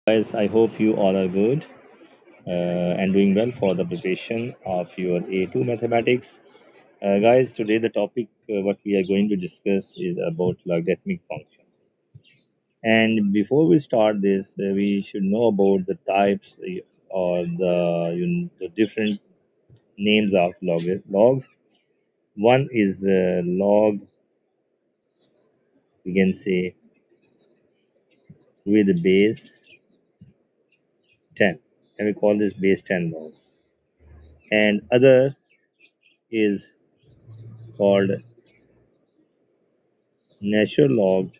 Guys, I hope you all are good and doing well for the preparation of your A2 mathematics. Guys, today the topic what we are going to discuss is about logarithmic function. And before we start this, we should know about the types or the different names of logs. One is log, we can say, with base 10, and we call this base 10 log. And other is called natural log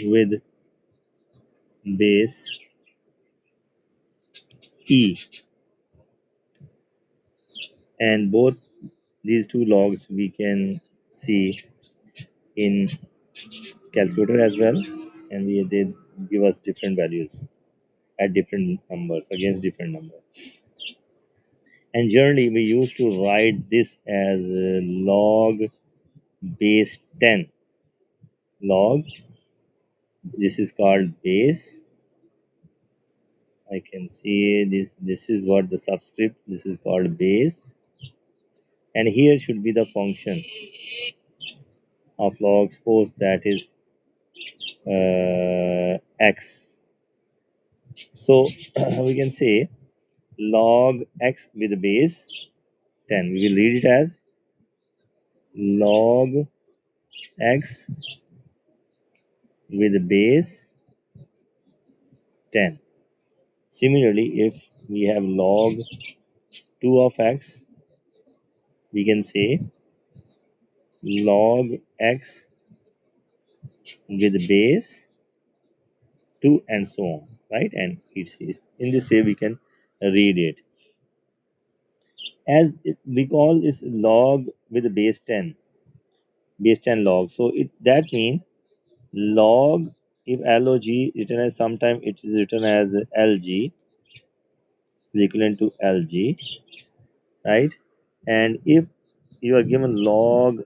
with base e, and both these two logs we can see in calculator as well, and they give us different values at different numbers against different numbers. And generally we used to write this as log base 10 log. This is called base. I can see this is what the subscript, this is called base, and here should be the function of log. Suppose that is x. So we can say log x with the base 10. We will read it as log x with the base 10. Similarly, if we have log 2 of x, we can say log x with the base 2 and so on, right? And it's in this way we can read it as we call this log with the base 10 log. So that means log, if log written as, sometime it is written as lg is equivalent to lg, right? And if you are given log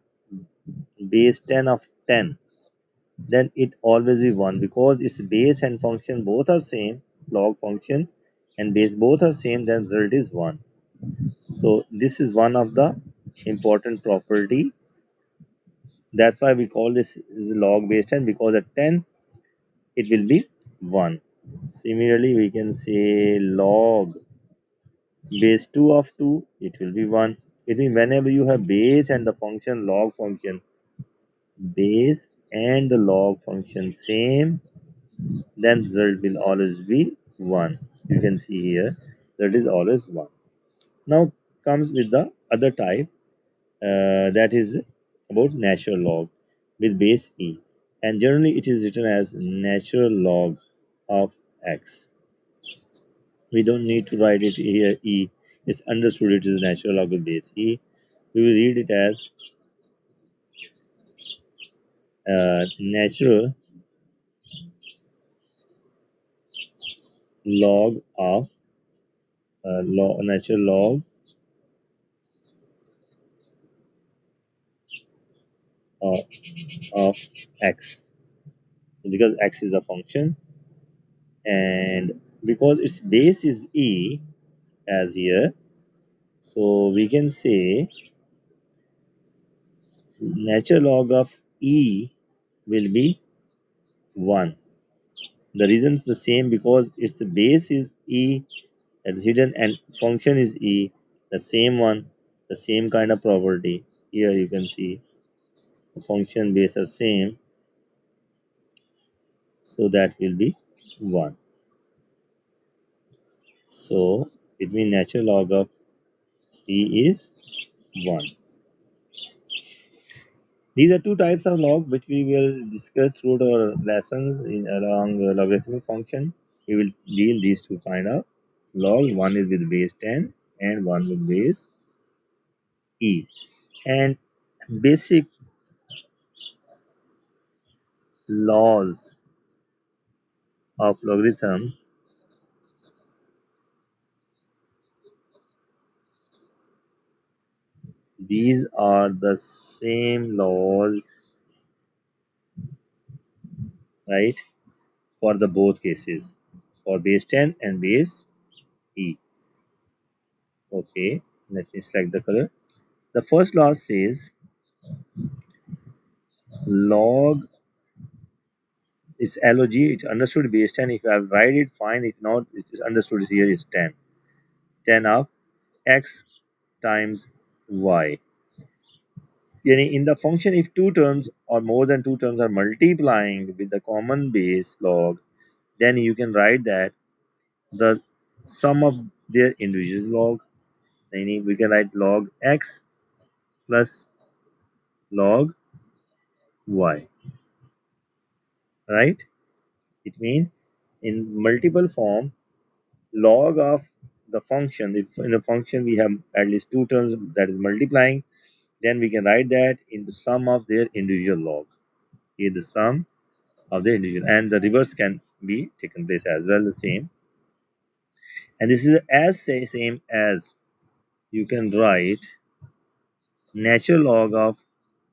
base 10 of 10, then it always be 1 because its base and function both are same. Log function and base both are same, then result is 1. So this is one of the important property. That's why we call this is log base 10, because at 10 it will be 1. Similarly, we can say log base 2 of 2, it will be 1. It means whenever you have base and the function log function, base and the log function same, then result will always be 1. You can see here that is always 1. Now comes with the other type, that is about natural log with base e, and generally it is written as natural log of x. We don't need to write it here e. It's understood it is natural log with base e. We will read it as natural log of natural log of, of x, because x is a function, and because its base is e as here, so we can say natural log of e will be 1. The reason is the same, because its base is e as hidden and function is e, the same one, the same kind of property. Here you can see the function base are same, so that will be 1. So it means natural log of e is 1. These are two types of log which we will discuss throughout our lessons in along the logarithmic function. We will deal these two kind of log. One is with base 10 and one with base e. And basic laws of logarithm, these are the same laws right? For the both cases, for base 10 and base E. Okay, let me select the color. The first law says log is log, it's understood base 10. If I write it, fine. If not, it's understood here is 10. 10 of x times y. Yani in the function, if two terms or more than two terms are multiplying with the common base log, then you can write that the sum of their individual log. Yani we can write log x plus log y, right? It means in multiple form, log of the function. If in a function we have at least two terms that is multiplying, then we can write that in the sum of their individual log. Here the sum of the individual, and the reverse can be taken place as well, the same. And this is as same as you can write natural log of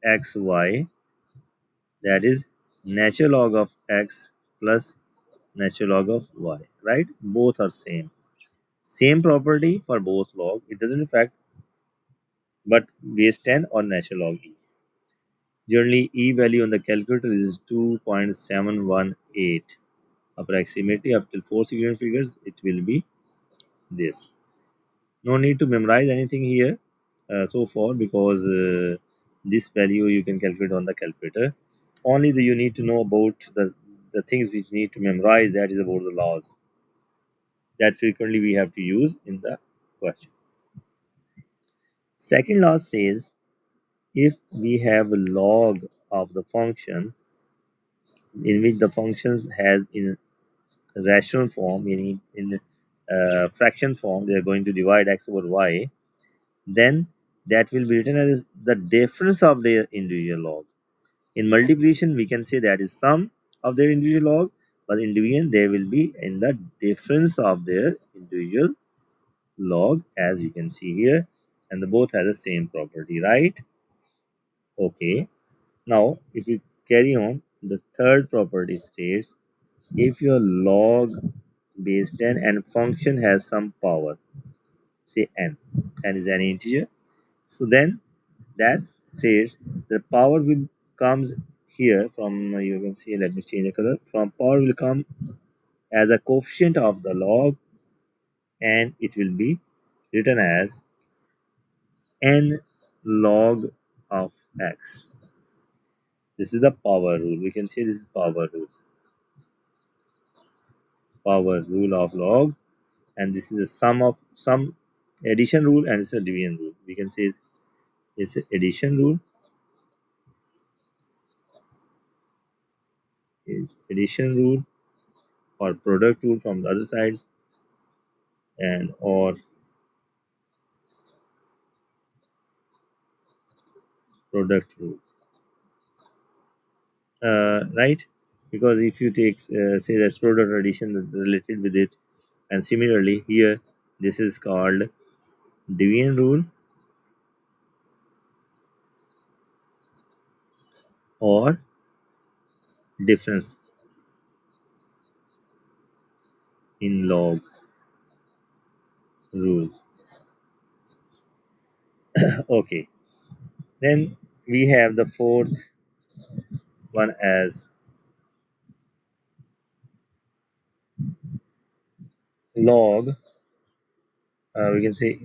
xy, that is natural log of x plus natural log of y, right? Both are same property for both log. It doesn't affect but base 10 or natural log e. Generally, e value on the calculator is 2.718. Approximately up till 4 significant figures, it will be this. No need to memorize anything here so far, because this value you can calculate on the calculator. Only you need to know about the things which need to memorize, that is about the laws that frequently we have to use in the question. Second law says if we have a log of the function in which the functions has in rational form, meaning in fraction form, they are going to divide x over y, then that will be written as the difference of their individual log. In multiplication, we can say that is sum of their individual log, but in division, they will be in the difference of their individual log, as you can see here, and the both has the same property, right? Okay. Now, if we carry on, the third property states if your log base 10 and function has some power, say n is an integer, so then that states the power will comes here from you can see, let me change the color, from power will come as a coefficient of the log, and it will be written as n log of x. This is the power rule. We can say this is power rule of log, and this is a sum of some addition rule, and it's a division rule. We can say it's addition rule, is addition rule, or product rule from the other sides, and or product rule, right? Because if you take say that product addition is related with it, and similarly here this is called division rule or difference in log rule. Okay, then we have the fourth one as log. We can say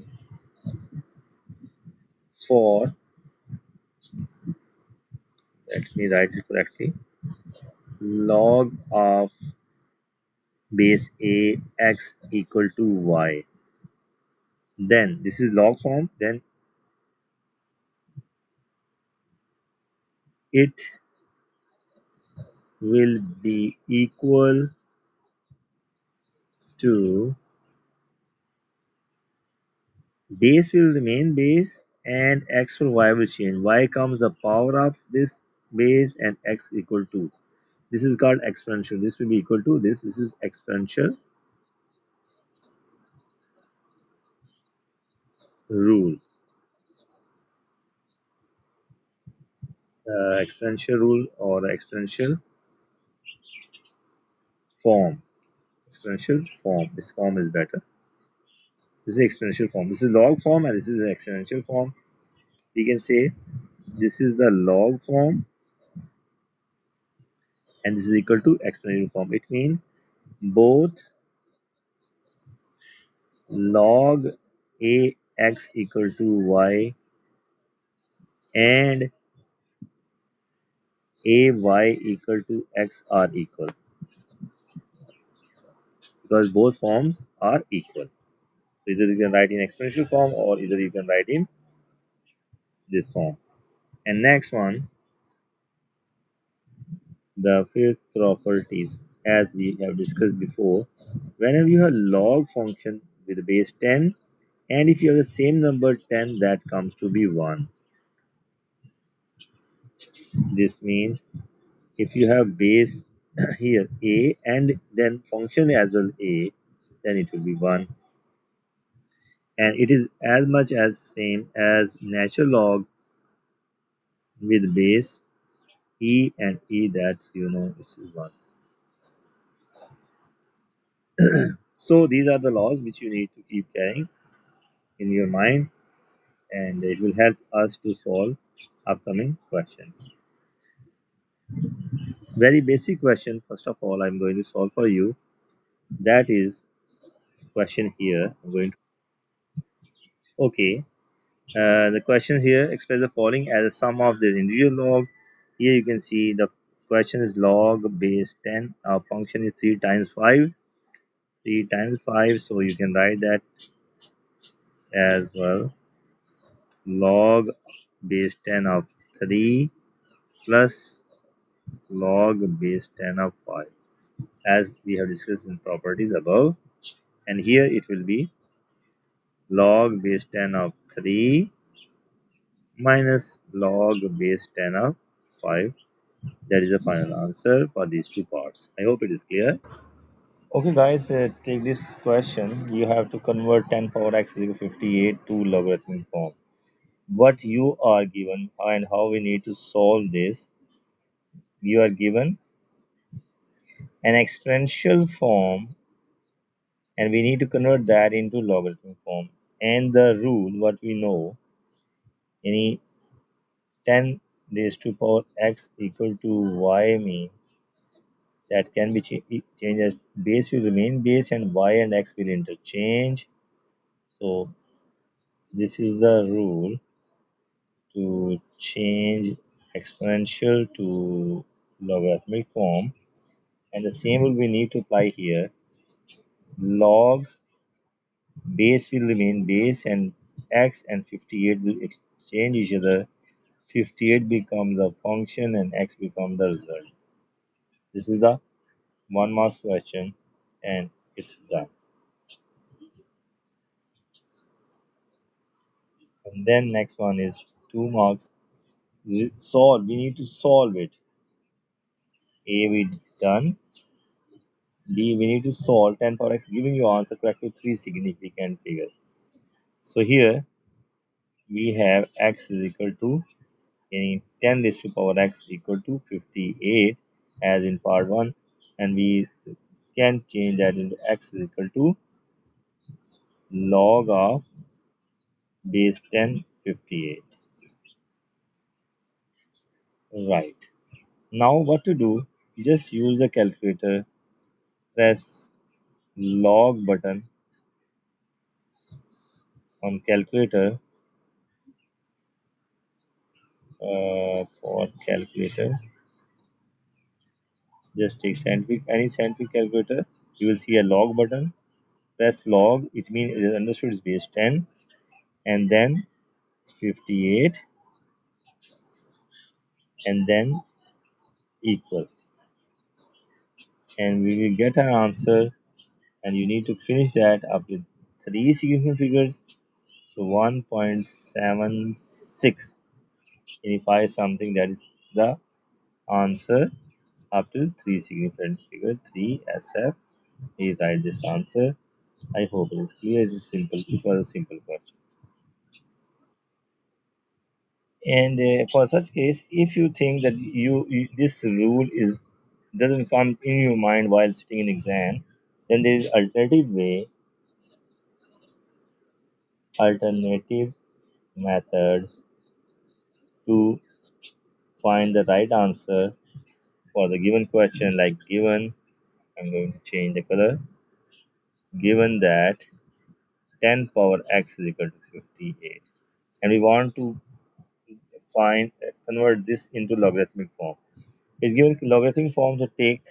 for, let me write it correctly, log of base a x equal to y. Then this is log form, then it will be equal to, base will remain base and x for y will change. Y comes the power of this base and x equal to. This is called exponential. This will be equal to this. This is exponential rule. Exponential rule or exponential form. Exponential form. This form is better. This is exponential form. This is log form and this is the exponential form. We can say this is the log form and this is equal to exponential form. It means both log ax equal to y and ay equal to x are equal because both forms are equal. So either you can write in exponential form or either you can write in this form. And next one, the fifth properties, as we have discussed before, whenever you have log function with base 10 and if you have the same number 10 that comes to be 1. This means if you have base here a and then function as well a, then it will be 1 and it is as much as same as natural log with base e and e, that's it is 1. So these are the laws which you need to keep carrying in your mind and it will help us to solve upcoming questions. Very basic question, first of all, I'm going to solve for you. That is question here. I'm going to okay. The question here express the following as a sum of the individual log. Here you can see the question is log base 10. Our function is 3 times 5. 3 times 5, so you can write that as well. Log base 10 of 3 plus log base 10 of 5 as we have discussed in properties above, and here it will be log base 10 of 3 minus log base 10 of 5. That is the final answer for these two parts. I hope it is clear. Okay guys, take this question. You have to convert 10 power x is equal to 58 to logarithmic form. What you are given and how we need to solve this, you are given an exponential form and we need to convert that into logarithmic form. And the rule, what we know, any 10 raised to power x equal to y mean that can be changed as base will remain base and y and x will interchange. So this is the rule to change exponential to logarithmic form, and the same rule we need to apply here. Log base will remain base and x and 58 will exchange each other. 58 becomes the function and x becomes the result. This is the 1 mark question and it's done. And then next one is 2 marks. Solve. We need to solve it. A we done. B we need to solve 10 power x, giving you answer correct to three significant figures. So here we have x is equal to any 10 raised to power x equal to 58 as in part 1, and we can change that into x is equal to log of base 10 58. Right. Now what to do? Just use the calculator, press log button on calculator. For calculator, just take scientific any scientific calculator. You will see a log button. Press log. It means it is understood is base 10 and then 58 and then equal, and we will get an answer. And you need to finish that up with three significant figures. So 1.76. Unify something, that is the answer up to three significant figure 3 SF. Please write this answer. I hope it is clear. It's simple. It was a simple question. And for such case, if you think that this rule is doesn't come in your mind while sitting in exam, then there is alternative method to find the right answer for the given question. Like given, I'm going to change the color. Given that 10 power x is equal to 58, and we want to find convert this into logarithmic form. It's given logarithmic form to take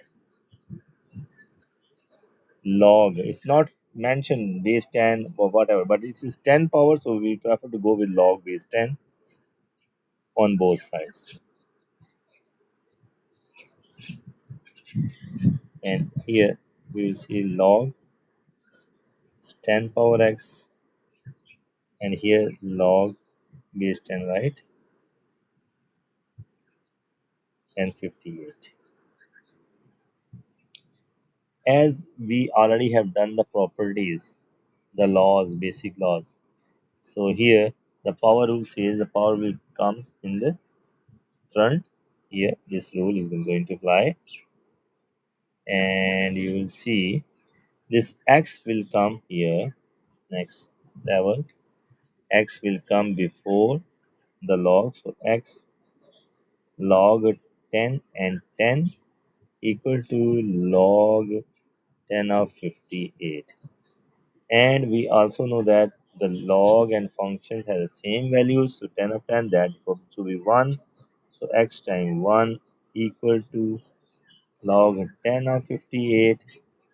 log. It's not mentioned base 10 or whatever, but it is 10 power, so we prefer to go with log base 10 on both sides. And here we will see log 10 power x, and here log base 10, right? And 58. As we already have done the properties, the laws, basic laws. So here the power rule says the power will comes in the front. Here this rule is going to apply, and you will see this x will come here. Next level, x will come before the log. So x log 10 and 10 equal to log 10 of 58. And we also know that the log and functions have the same values. So 10 of 10, that equals to be 1. So x times 1 equal to log 10 of 58.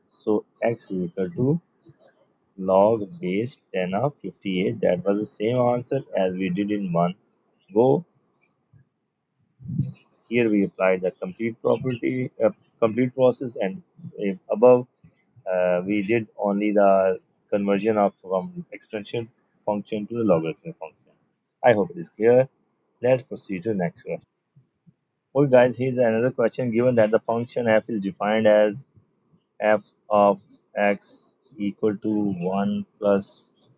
So x is equal to log base 10 of 58. That was the same answer as we did in one go. Here we applied the complete process, and above we did only the conversion of from extension function to the logarithmic function. I hope it is clear. Let's proceed to the next question. Okay, guys, here's another question. Given that the function f is defined as f of x equal to 1 plus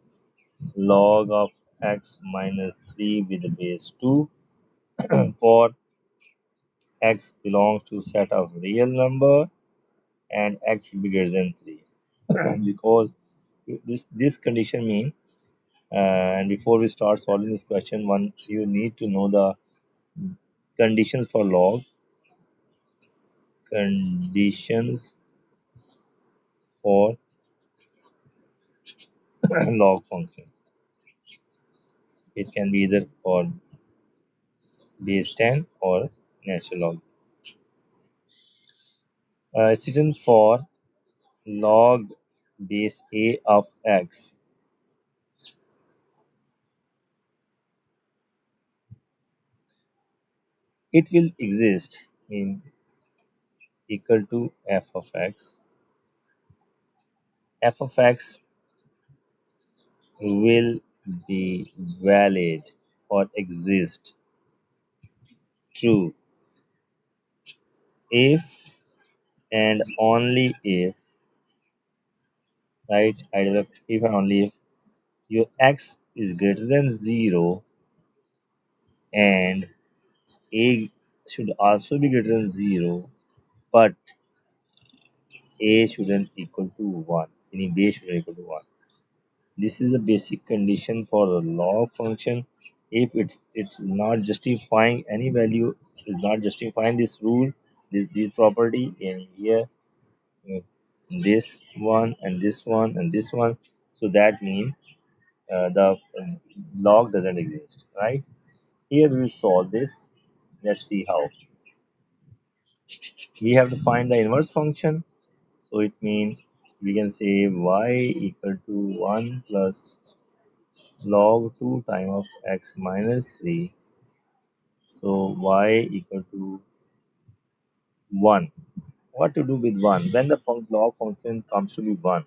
log of x minus 3 with the base 2 for x belongs to set of real number and x should be greater than 3. Because this condition mean and before we start solving this question, one you need to know the conditions for log, conditions for log function. It can be either for base 10 or natural log. It's written for log base a of x. It will exist in equal to f of x. F of x will be valid or exist true if and only if, right? Either if and only if your x is greater than 0 and a should also be greater than 0, but a shouldn't equal to 1, meaning b shouldn't equal to 1. This is the basic condition for the log function. If it's not justifying any value, is not justifying this rule, this property in here, uh, this one and this one and this one, so that means the log doesn't exist, right? Here we will solve this. Let's see how. We have to find the inverse function. So it means we can say y equal to 1 plus log 2 times of x minus 3. So y equal to 1. What to do with 1? When the log function comes to be 1,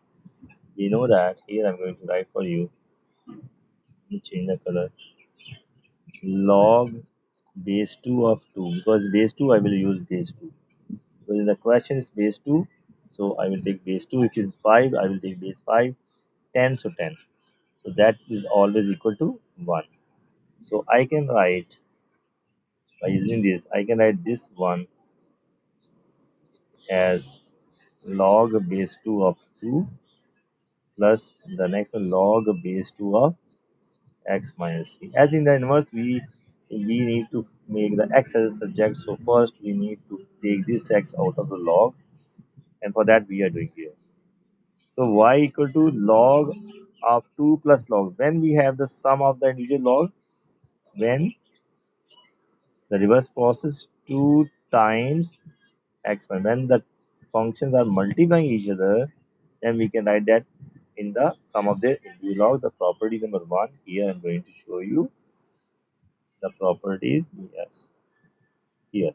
we know that here I'm going to write for you. Let me change the color. Log base 2 of 2, because base 2 I will use base 2. So in the question is base 2, so I will take base 2. If it is 5, I will take base 5. 10, so 10. So that is always equal to 1. So I can write, by using this, I can write this one as log base 2 of 2 plus the next one log base 2 of x minus 3. As in the inverse, we need to make the x as a subject. So first we need to take this x out of the log, and for that we are doing here. So y equal to log of 2 plus log. When we have the sum of the individual log, when the reverse process 2 times x1. When the functions are multiplying each other, then we can write that in the sum of their individual log. The property number 1. Here I'm going to show you the properties. Yes, here.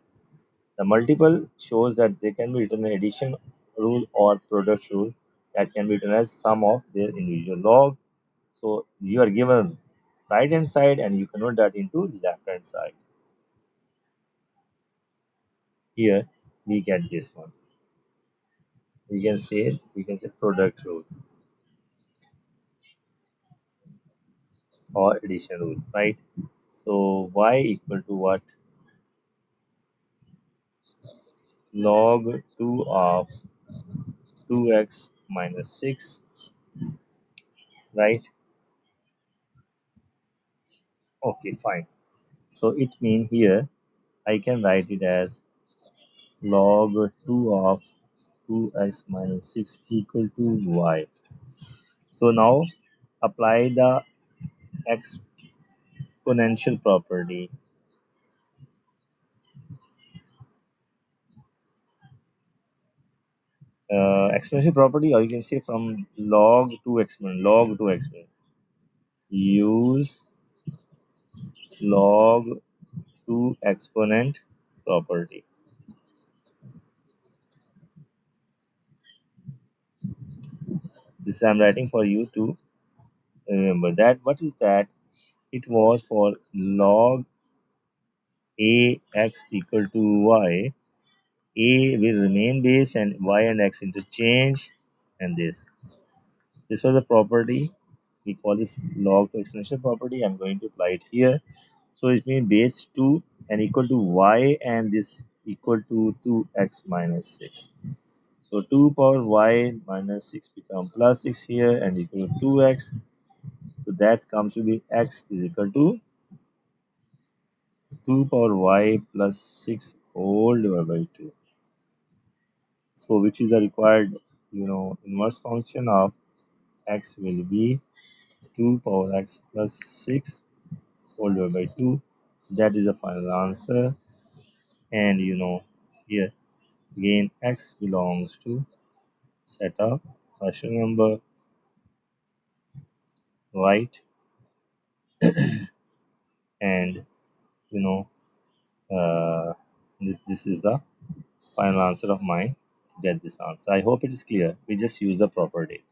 The multiple shows that they can be written in addition rule or product rule, that can be written as sum of their individual log. So you are given right hand side and you convert that into left hand side. Here we get this one. We can say product rule or addition rule, right? So y equal to what? Log 2 of 2x minus 6, right? Okay, fine. So it means here I can write it as log 2 of 2x minus 6 equal to y. So now apply the exponential property. Exponential property, or you can say from log to exponent, log to exponent. Use log to exponent property. This I'm writing for you to remember that. What is that? It was for log a x equal to y. A will remain base and y and x interchange, and this was the property. We call this log to exponential property. I'm going to apply it here. So it means base 2 and equal to y, and this equal to 2x minus 6. So 2 power y minus 6 become plus 6 here and equal to 2x. So that comes to be x is equal to 2 power y plus 6 whole divided by 2. So which is the required, inverse function of x will be 2 power x plus 6 whole divided by 2. That is the final answer. And here again x belongs to set of rational number, right? And you know this is the final answer of mine to get this answer. I hope it is clear. We just use the properties.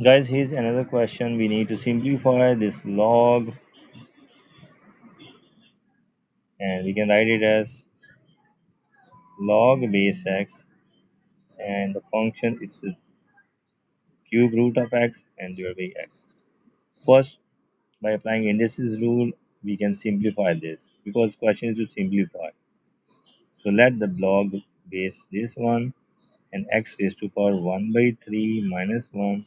Guys, here's another question. We need to simplify this log, and we can write it as log base x, and the function is the cube root of x and divided by x. First, by applying indices rule, we can simplify this because question is to simplify. So let the log base this one and x raised to power 1 by 3 minus 1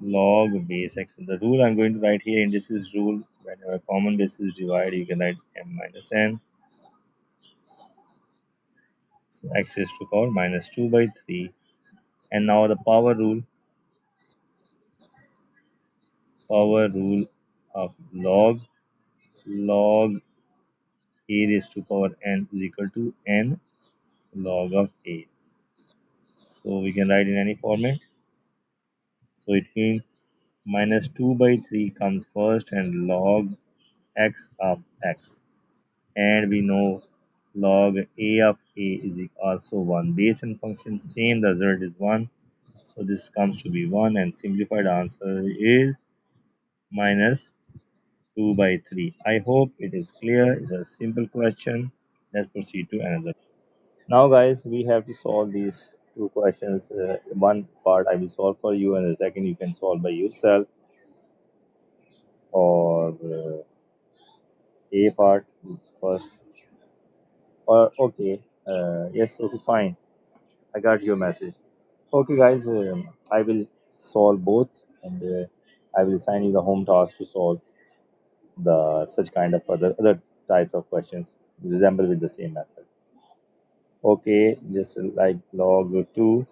log base x. The rule I'm going to write here, indices rule, whenever common basis divide, you can write m minus n. So x raised to power minus 2 by 3. And now the power rule of log a raised to power n is equal to n log of a. So we can write in any format. So it means minus 2 by 3 comes first and log x of x. And we know log a of a is also 1. Base and function same, the result is 1. So this comes to be 1, and simplified answer is minus 2 by 3. I hope it is clear. It's a simple question. Let's proceed to another. Now, guys, we have to solve these two questions. One part I will solve for you, and the second you can solve by yourself. Or A part first. Or okay. Yes, okay, fine. I got your message. Okay, guys, I will solve both, and I will assign you the home task to solve the such kind of other type of questions resemble with the same method. Okay, just like log two.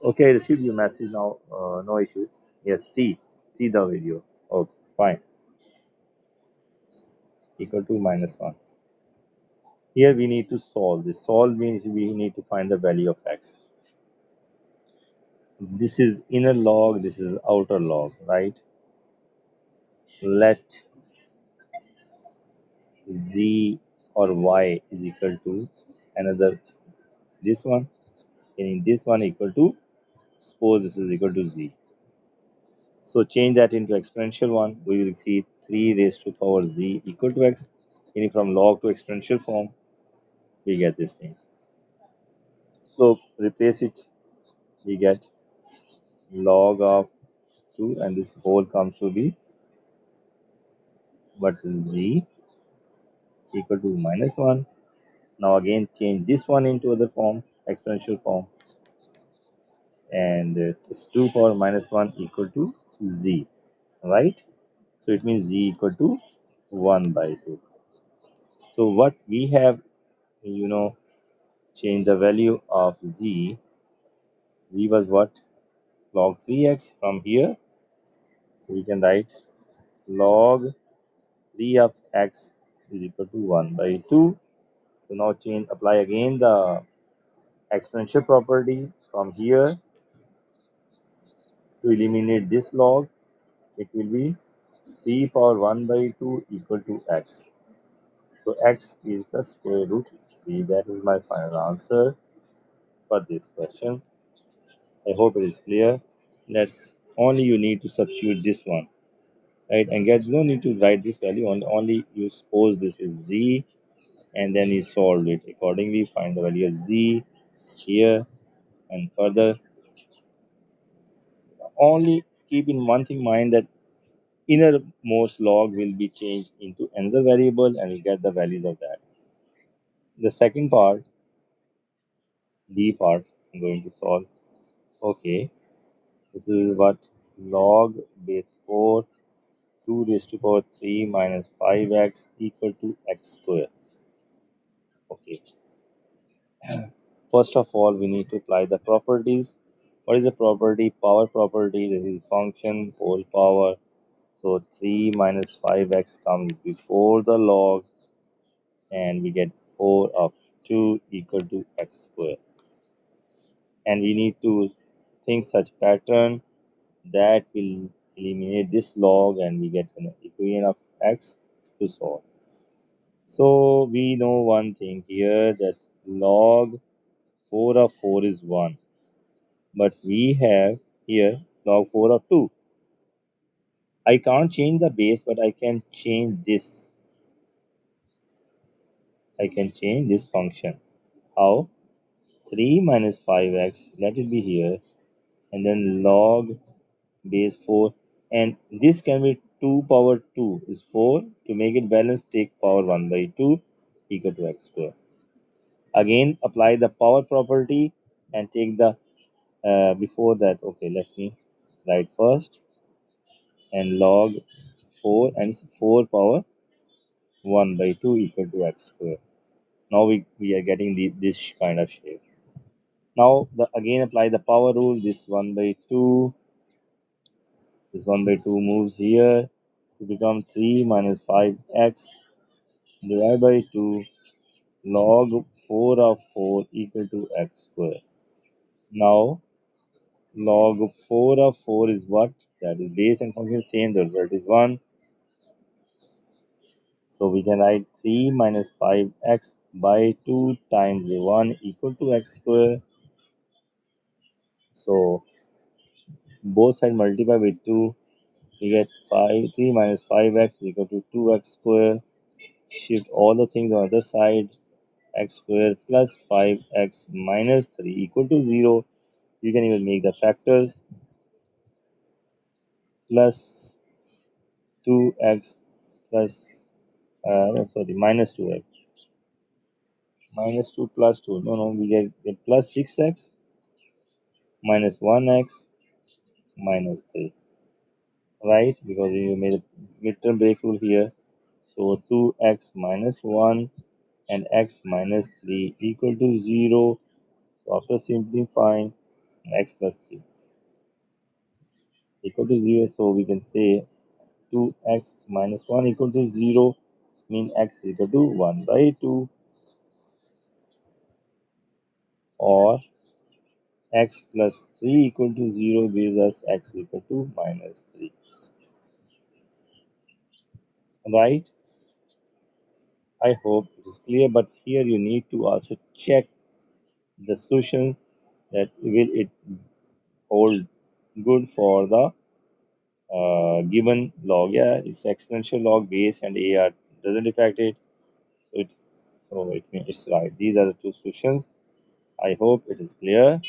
Okay, I received your message now. No issue. Yes, see the video. Okay, fine. Equal to minus one. Here we need to solve this. Solve means we need to find the value of x. This is inner log. This is outer log, right? Let z or y is equal to another this one, and in this one equal to, suppose this is equal to z. So change that into exponential one. We will see 3 raised to power z equal to x. And from log to exponential form, we get this thing. So replace it. We get log of 2, and this whole comes to be what is z equal to minus 1. Now again change this one into other form, exponential form, and it's 2 power minus 1 equal to z, right? So it means z equal to 1 by 2. So what we have, you know, change the value of z. Z was what? Log 3x from here. So we can write log 3 of x is equal to 1 by 2. So now change, apply again the exponential property from here to eliminate this log. It will be 3 power 1 by 2 equal to x. So x is the square root 3. That is my final answer for this question. I hope it is clear. Let's only you need to substitute this one, right? And guys, you don't need to write this value. Only you suppose this is z, and then you solve it accordingly. Find the value of z here, and further only keep in one thing mind that innermost log will be changed into another variable, and we get the values of that. The second part, D part, I'm going to solve. Okay, this is what log base 4 2 raised to power 3 minus 5x equal to x square. Okay, first of all, we need to apply the properties. What is the property? Power property. This is function whole power. So 3 minus 5x comes before the log, and we get 4 of 2 equal to x square. And we need to think such pattern that will eliminate this log, and we get an equation of x to solve. So we know one thing here, that log 4 of 4 is 1. But we have here log 4 of 2. I can't change the base, but I can change this. I can change this function. How? 3 minus 5x, let it be here, and then log base 4. And this can be 2 power 2 is 4. To make it balanced, take power 1 by 2 equal to x square. Again, apply the power property and take the before that. Okay, let me write first, and log 4, and it's 4 power 1 by 2 equal to x square. Now we are getting this kind of shape. Now again apply the power rule. This 1 by 2 moves here to become 3 minus 5x divided by 2 log 4 of 4 equal to x square. Now log 4 of 4 is what? That is base and function same. The result is 1. So we can write 3 minus 5x by 2 times 1 equal to x square. So both sides multiply with 2. We get 3 minus 5x equal to 2x square. Shift all the things on the other side. X square plus 5x minus 3 equal to 0. You can even make the factors. Plus 2x plus No, sorry, minus 2x. Minus 2 plus 2. No, no, we get plus 6x minus 1x minus 3. Right? Because you made a midterm break rule here. So 2x minus 1 and x minus 3 equal to 0. So after simplifying, x plus 3 equal to 0. So we can say 2x minus 1 equal to 0 mean x equal to 1 by 2, or x plus 3 equal to 0 gives us x equal to minus 3. Right? I hope it is clear, but here you need to also check the solution, that will it hold good for the given log. Yeah, it's exponential log, base and AR doesn't affect it. So it means it's right. These are the two solutions. I hope it is clear.